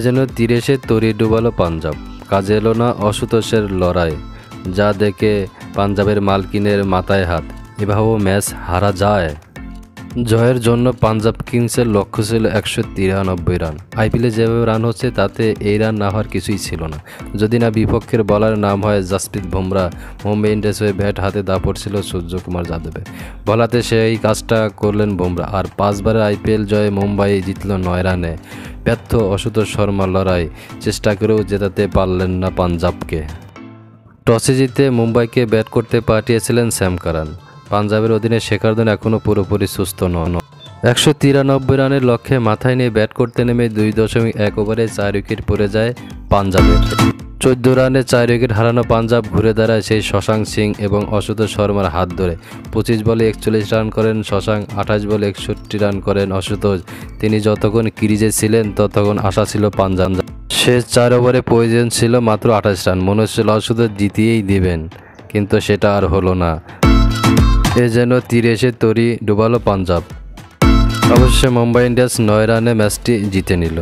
যেন তীরে এসে তরি ডুবালো পাঞ্জাব, কাজে এলো না আশুতোষের লড়াই, যা দেখে পাঞ্জাবের মালকিনের মাথায় হাত। এভাবেও ম্যাচ হারা যায়। জয়ের জন্য পাঞ্জাব কিংসের লক্ষ্য ছিল 193 রান। আইপিএলে যেভাবে রান হচ্ছে তাতে এই রান না হওয়ার কিছুই ছিল না, যদি না বিপক্ষের বলার নাম হয় জাসপ্রীত বুমরা। মুম্বাই ইন্ডিয়ান্স হয়ে ব্যাট হাতে দাপড় ছিল সূর্যকুমার যাদবের, বলাতে সেই কাজটা করলেন বুমরা। আর 5 বারের আইপিএল জয়ে মুম্বাই জিতল 9 রানে। ব্যর্থ আশুতোষ শর্মার লড়াই, চেষ্টা করেও জেতাতে পারলেন না পাঞ্জাবকে। টসে জিতে মুম্বাইকে ব্যাট করতে পাঠিয়েছিলেন স্যাম কারান। পাঞ্জাবের অধীনে শেখর ধওয়ান এখনও পুরোপুরি সুস্থ নন। 193 রানের লক্ষ্যে মাথায় নিয়ে ব্যাট করতে নেমে 2.1 ওভারে 4 উইকেট পড়ে যায় পাঞ্জাবের। 14 রানে 4 উইকেট হারানো পাঞ্জাব ঘুরে দাঁড়ায় সেই শশাঙ্ক সিং এবং আশুতোষ শর্মার হাত ধরে। 25 বলে 41 রান করেন শশাঙ্ক, 28 বলে 61 রান করেন আশুতোষ। তিনি যতক্ষণ ক্রিজে ছিলেন ততক্ষণ আশা ছিল পাঞ্জাব। শেষ 4 ওভারে প্রয়োজন ছিল মাত্র 28 রান, মনে হচ্ছিল আশুতোষ জিতিয়েই দেবেন, কিন্তু সেটা আর হলো না। যেন তীরে এসে তরি ডুবালো পাঞ্জাব। অবশ্য মুম্বাই ইন্ডিয়ান্স 9 রানে ম্যাচটি জিতে নিল।